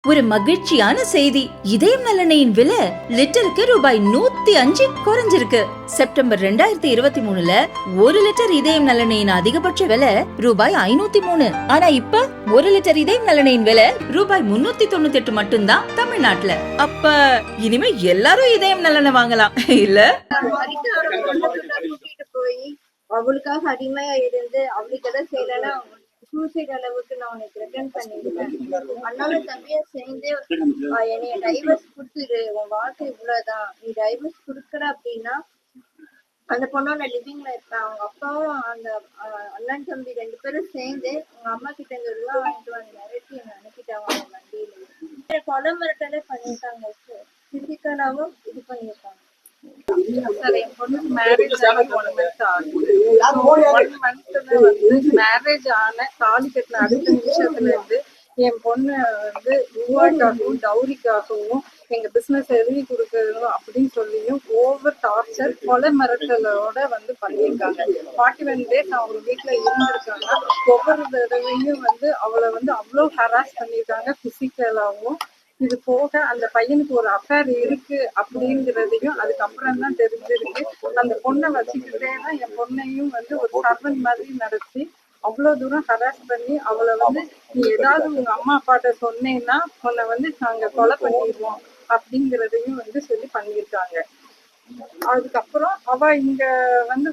ஒரு மகிழ்ச்சியான செய்தி. இதயம் நல்லெண்ணெயின் விலை லிட்டருக்கு ரூபாய் 105 குறைஞ்சிருக்கு. செப்டம்பர் 2023ல 1 லிட்டர் இதயம் நல்லெண்ணெயின் அதிகபட்ச விலை ரூபாய் 503. ஆனா இப்ப 1 லிட்டர் இதயம் நல்லெண்ணெயின் விலை ரூபாய் 398 மட்டும்தான் தமிழ்நாட்டுல. அப்ப இனிமே எல்லாரும் இதயம் நல்லெண்ணெய் வாங்கலாம் இல்ல? அவளுக்காக அடிமையா இருந்து அவளுக்கு எதாவது செய்யலன்னா சூசைட் அளவுக்கு நான் உனக்கு ரிட்டர்ன் பண்ணிடுவேன். அதனால தம்பியா சேர்ந்து என்னைய டைவர்ஸ் கொடுத்துரு, உன் வாழ்க்கை இவ்வளவுதான், நீ டைவர்ஸ் கொடுக்குற அப்படின்னா அந்த பொண்ணோட லிவிங்ல இருப்பேன். அவங்க அப்பாவும் அந்த அண்ணன் தம்பி 2 பேரும் சேர்ந்து உங்க அம்மா கிட்ட இந்த ரூபா வாங்கிட்டு வந்து மிரட்டி என்ன அனுப்பிட்டாங்க. அவங்க வண்டியில கொலை மிரட்டலே பண்ணிட்டாங்க, பிசிக்கலாவும் இது பண்ணிருக்காங்க. சார், என் பொண்ணுக்கு மேரேஜ் ஆகி 1 மந்த் ஆகுது. 1 மந்த்ல வந்து மேரேஜ் ஆன தாலி கட்டின அடுத்த நிமிஷத்துல இருந்து என் பொண்ணு வந்து ரூபாய்க்காகவும் டவுரிக்காகவும் எங்க பிசினஸ் எழுதி கொடுக்கணும் அப்படின்னு சொல்லியும் ஓவர் டார்ச்சர் கொலை மிரட்டலோட வந்து பண்ணியிருக்காங்க. 41 டேஸ் அவங்க வீட்டுல இருந்திருக்காங்க. ஒவ்வொரு தடவையும் வந்து அவளை வந்து அவ்வளோ ஹராஸ் பண்ணியிருக்காங்க பிசிக்கலாவும். இது போக அந்த பையனுக்கு ஒரு அஃபேர் இருக்கு அப்படிங்கிறதையும் அதுக்கப்புறம் தான் தெரிஞ்சிருக்கு. அந்த பொண்ணை வச்சுக்கிட்டே தான் என் பொண்ணையும் வந்து ஒரு சர்வன்ட் மாதிரி நடத்தி அவ்வளவு தூரம் ஹராஸ் பண்ணி அவளை வந்து நீ ஏதாவது உங்க அம்மா அப்பாட்ட சொன்னேன்னா உன்னை வந்து நாங்க கொலை பண்ணிடுவோம் அப்படிங்கிறதையும் வந்து சொல்லி பண்ணியிருக்காங்க. அதுக்கப்புறம் அவ இங்க வந்த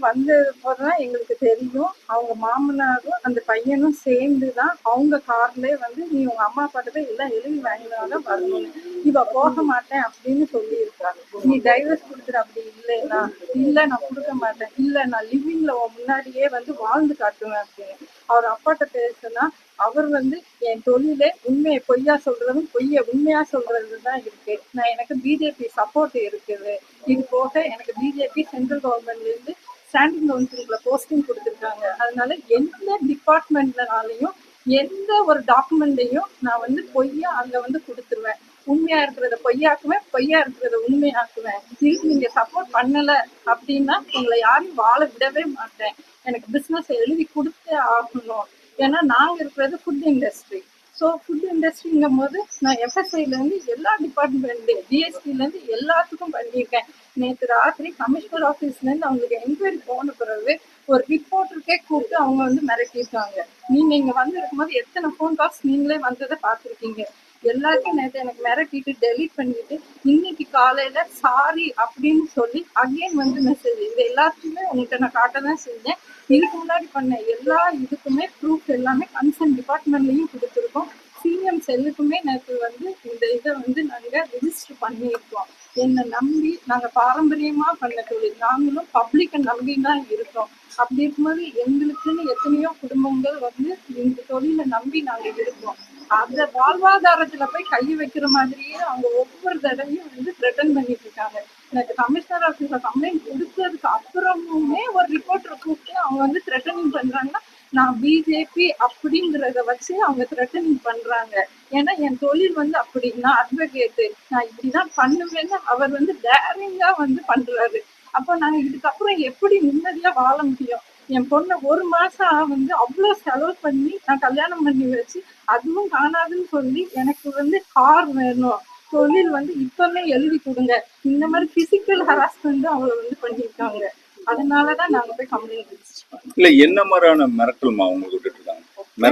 போதுதான் எங்களுக்கு தெரியும், அவங்க மாமனாரும் அந்த பையனும் சேர்ந்துதான் அவங்க கார்லயே வந்து நீ உங்க அம்மா அப்பாட்ட எல்லாம் எழுதி வாங்கினாலும் வரணும், இவ போக மாட்டேன் அப்படின்னு சொல்லி இருக்காங்க. நீ டைவர்ஸ் கொடுத்துரு, அப்படி இல்லைன்னா இல்ல நான் கொடுக்க மாட்டேன், இல்ல நான் லிவிங்ல முன்னாடியே வந்து வாழ்ந்து காட்டுவேன் அப்படின்னு. அவர் அப்பாட்ட பேசுனா அவர் வந்து என் தொழிலே உண்மையை பொய்யா சொல்றதும் பொய்ய உண்மையா சொல்றதுதான் இருக்கு. நான் எனக்கு பிஜேபி சப்போர்ட் இருக்குது. இது போக எனக்கு பிஜேபி சென்ட்ரல் கவர்மெண்ட்ல இருந்து ஸ்டாண்டிங் கவுன்சில்ல போஸ்டிங் கொடுத்துருக்காங்க. அதனால எந்த டிபார்ட்மெண்ட்லனாலையும் எந்த ஒரு டாக்குமெண்ட்டையும் நான் வந்து பொய்யா அங்க வந்து கொடுத்துருவேன். உண்மையா இருக்கிறத பொய்யாக்குவேன், பொய்யா இருக்கிறத உண்மையாக்குவேன். இதுக்கு நீங்க சப்போர்ட் பண்ணல அப்படின்னா உங்களை யாரையும் வாழ விடவே மாட்டேன். எனக்கு பிசினஸ் எழுதி கொடுத்தே ஆகணும். ஏன்னா நாங்க இருக்கிறது ஃபுட் இண்டஸ்ட்ரி. ஸோ ஃபுட் இண்டஸ்ட்ரிங்கும் போது நான் எஃப்எஸ்ஐல இருந்து எல்லா டிபார்ட்மெண்ட் ஜிஎஸ்டில இருந்து எல்லாத்துக்கும் பண்ணியிருக்கேன். நேற்று ராத்திரி கமிஷனர் ஆஃபீஸ்ல இருந்து அவங்களுக்கு என்கொயரி போன பிறகு ஒரு ரிப்போர்ட்டருக்கே கூப்பிட்டு அவங்க வந்து மிரட்டியிருக்காங்க. நீங்க இங்க வந்து இருக்கும்போது எத்தனை ஃபோன் கால்ஸ் நீங்களே வந்ததை பார்த்துருக்கீங்க. எல்லாத்தையும் நேற்று எனக்கு மிரட்டிட்டு டெலிட் பண்ணிட்டு இன்னைக்கு காலையில சாரி அப்படின்னு சொல்லி அகைன் வந்து மெசேஜ். இது எல்லாத்தையுமே உங்கள்கிட்ட நான் காட்ட தான் செஞ்சேன். இதுக்கு முன்னாடி பண்ண எல்லா இதுக்குமே ப்ரூஃப் எல்லாமே கன்சர்ன் டிபார்ட்மெண்ட்லயும் கொடுத்துருக்கோம். சிஎம் செல்லுக்குமே நேற்று வந்து இந்த இதை வந்து நாங்க ரிஜிஸ்டர் பண்ணியிருக்கோம். என்னை நம்பி நாங்க பாரம்பரியமா பண்ண தொழில், நாங்களும் பப்ளிக்கை நம்பி தான் இருக்கோம். அப்படி இருக்கும்போது எங்களுக்குன்னு எத்தனையோ குடும்பங்கள் வந்து இந்த தொழிலை நம்பி நாங்க இருக்கோம். அந்த வாழ்வாதாரத்துல போய் கை வைக்கிற மாதிரியே அவங்க ஒவ்வொரு தடவையும் வந்து த்ரெட்டன் பண்ணிட்டு இருக்காங்க. எனக்கு கமிஷனர் ஆஃபீஸ்ல கம்ப்ளைண்ட் கொடுத்ததுக்கு அப்புறமுமே ஒரு ரிப்போர்ட்டரை கூப்பிட்டு அவங்க வந்து த்ரெட்டனிங் பண்றாங்கன்னா நான் பிஜேபி அப்படிங்கிறத வச்சு அவங்க த்ரெட்டனிங் பண்றாங்க. ஏன்னா என் தொழில் வந்து அப்படி, நான் அட்வொகேட்டு, நான் இப்படிதான் பண்ணுவேன்னு அவர் வந்து டேரிங்கா வந்து பண்றாரு. அப்போ நாங்க இதுக்கப்புறம் எப்படி நிம்மதியா வாழ முடியும்? என் பொண்ணை 1 மாசம் வந்து அவ்வளோ செலவு பண்ணி நான் கல்யாணம் பண்ணி வச்சு அதுவும் காணாதுன்னு சொல்லி எனக்கு வந்து கார் வேணும், தொழில் வந்து இப்பவே எழுதி கொடுங்க, இந்த மாதிரி பிசிக்கல் ஹராஸ்மெண்ட் அவளை வந்து பண்ணியிருக்காங்க. அதனாலதான் நாங்க போய் கம்ப்ளைண்ட் ரெஜிஸ்டர் பண்ணோம். இல்ல என்ன மாதிரியான மிரட்டல்மா அவங்க விட்டுட்டு இருக்காங்க?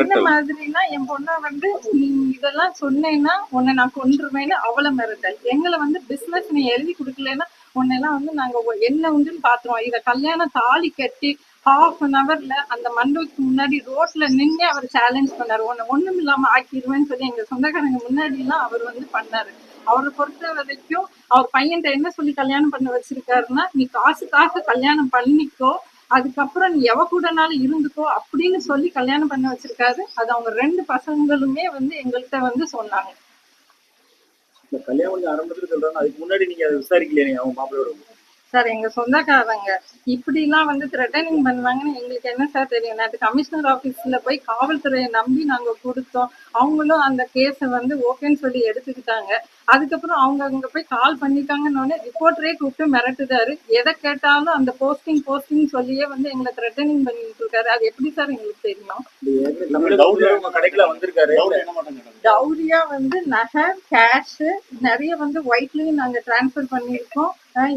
என்ன மாதிரினா என் பொண்ணை வந்து நீ இதெல்லாம் சொன்னேன்னா உன்னை நான் கொன்றுவேன்னு அவளை மிரட்டல். எங்களை வந்து பிசினஸ் நீ எழுதி கொடுக்கலன்னா உன்னெல்லாம் வந்து நாங்க என்ன உண்டுன்னு பாத்துருவோம். இத கல்யாணம் தாலி கட்டி ½ அந்த மண்டபத்துக்கு முன்னாடி ரோட்ல நின்று அவர் சேலஞ்ச் பண்ணாரு, உன்னை ஒண்ணும் இல்லாம ஆக்கிடுவேன்னு சொல்லி எங்க சொந்தக்காரங்க முன்னாடி எல்லாம் அவர் வந்து பண்ணாரு. அவரை பொறுத்த வரைக்கும் அவர் பையன்கிட்ட என்ன சொல்லி கல்யாணம் பண்ண வச்சிருக்காருன்னா, நீ காசுக்காக கல்யாணம் பண்ணிக்கோ, அதுக்கப்புறம் நீ எவ கூடனாலும் இருந்துக்கோ அப்படின்னு சொல்லி கல்யாணம் பண்ண வச்சிருக்காரு. அது அவங்க 2 பசங்களுமே வந்து எங்கள்கிட்ட வந்து சொன்னாங்க. கல்யாணம் ஆரம்பத்துல சொல்றாங்க, அதுக்கு முன்னாடி நீங்க அதை விசாரிக்கலையே அவங்க மாப்பிள்ளையோட? சார், எங்க சொந்தக்காரங்க இப்படி எல்லாம் வந்து த்ரெட்டனிங் பண்ணுவாங்கன்னு எங்களுக்கு என்ன சார் தெரியும்? நேற்று கமிஷனர் ஆபீஸ்ல போய் காவல்துறையை நம்பி நாங்க கொடுத்தோம். அவங்களும் அந்த கேஸை வந்து ஓகேன்னு சொல்லி எடுத்துக்கிட்டாங்க. அதுக்கப்புறம் அவங்க அங்க போய் கால் பண்ணிட்டாங்கன்னு ரிப்போர்ட்டரே கூப்பிட்டு மிரட்டுதாரு. எதை கேட்டாலும் அந்த போஸ்டிங் சொல்லியே வந்து எங்களை த்ரெட்டனிங் பண்ணிட்டு இருக்காரு. அது எப்படி சார் எங்களுக்கு தெரியும்? உங்க கடைக்குள்ள வந்திருக்காரு. டவுரியா வந்து நகை, கேஷ் நிறைய வந்து ஒயிட்லயும் நாங்க டிரான்ஸ்ஃபர் பண்ணிருக்கோம்.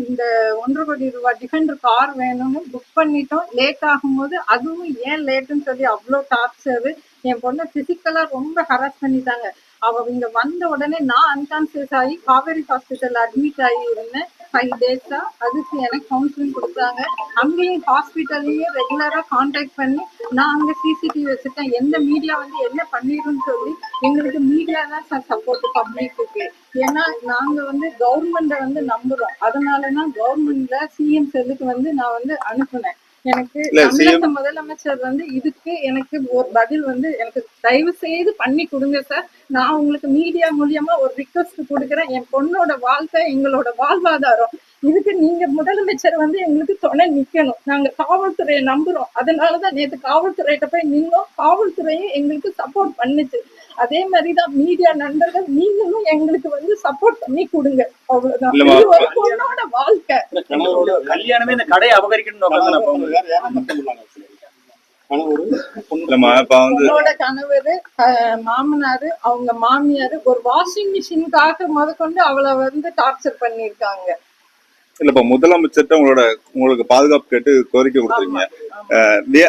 இந்த 1.5 கோடி ரூபாய் டிஃபெண்டர் கார் வேணும்னு புக் பண்ணிட்டோம். லேட் ஆகும்போது அதுவும் ஏன் லேட்டுன்னு சொல்லி அவ்வளோ டார்ச்சர். என் பொண்ணை பிசிக்கலா ரொம்ப ஹராஸ் பண்ணிட்டாங்க. அவ இங்க வந்த உடனே நான் அன்கான்சியஸ் ஆகி காவேரி ஹாஸ்பிட்டல் அட்மிட் ஆகி இருந்தேன் 5 டேஸா. அதுக்கு எனக்கு கவுன்சிலிங் கொடுத்தாங்க. அங்கேயும் ஹாஸ்பிட்டல்லையும் ரெகுலரா கான்டாக்ட் பண்ணி நான் அங்க சிசிடிவி வச்சிருக்கேன், எந்த மீடியா வந்து என்ன பண்ணிருன்னு சொல்லி. எங்களுக்கு மீடியா தான் சார் சப்போர்ட் பப்ளிக்கு. ஏன்னா நாங்க வந்து கவர்மெண்ட்டை வந்து நம்புறோம். அதனாலதான் கவர்மெண்ட்ல சிஎம் செல்லுக்கு வந்து நான் வந்து அனுப்புனேன். எனக்கு தமிழக முதலமைச்சர் வந்து இதுக்கு எனக்கு ஒரு பதில் வந்து எனக்கு தயவு செய்து பண்ணி கொடுங்க சார். நான் உங்களுக்கு மீடியா மூலியமா ஒரு ரிக்வெஸ்ட் கொடுக்குறேன். என் பொண்ணோட வாழ்க்கை எங்களோட வாழ்வாதாரம். இதுக்கு நீங்க முதலமைச்சர் வந்து எங்களுக்கு துணை நிக்கணும். நாங்க காவல்துறையை நம்புறோம். அதனாலதான் நேற்று காவல்துறையிட்ட போய் நின்னோம். காவல்துறையும் எங்களுக்கு சப்போர்ட் பண்ணுச்சு. அதே மாதிரிதான் மீடியா நண்பர்கள் நீங்களும் எங்களுக்கு வந்து சப்போர்ட் பண்ணி கொடுங்க. அவ்வளவுதான். இது ஒரு பொண்ணோட வாழ்க்கை. கல்யாணமே இந்த கடையை அபகரிக்கணும். பொண்ணோட கணவர், மாமனாரு, அவங்க மாமியாரு ஒரு வாஷிங் மிஷினுக்காக முதற்கொண்டு அவளை வந்து டார்ச்சர் பண்ணிருக்காங்க. இல்லப்பா, முதலமைச்சர்கிட்ட உங்களுக்கு பாதுகாப்பு கேட்டு கோரிக்கை கொடுத்துருக்கீங்க.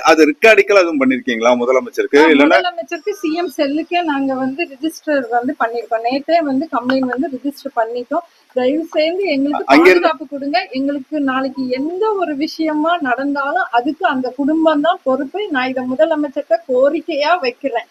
அது ரெக்கார்டிக்கல் அதுவும் பண்ணிருக்கீங்களா முதலமைச்சருக்கு? முதலமைச்சருக்கு சிஎம் செல்லுக்கே நாங்க வந்து ரிஜிஸ்டர் வந்து பண்ணிருக்கோம். நேற்றே வந்து கம்ப்ளைண்ட் வந்து ரிஜிஸ்டர் பண்ணிட்டோம். தயவு செய்து எங்களுக்கு பாதுகாப்பு கொடுங்க. எங்களுக்கு நாளைக்கு எந்த ஒரு விஷயமா நடந்தாலும் அதுக்கு அந்த குடும்பம் தான் பொறுப்பு. நான் இதை முதலமைச்சர்கிட்ட கோரிக்கையா வைக்கிறேன்.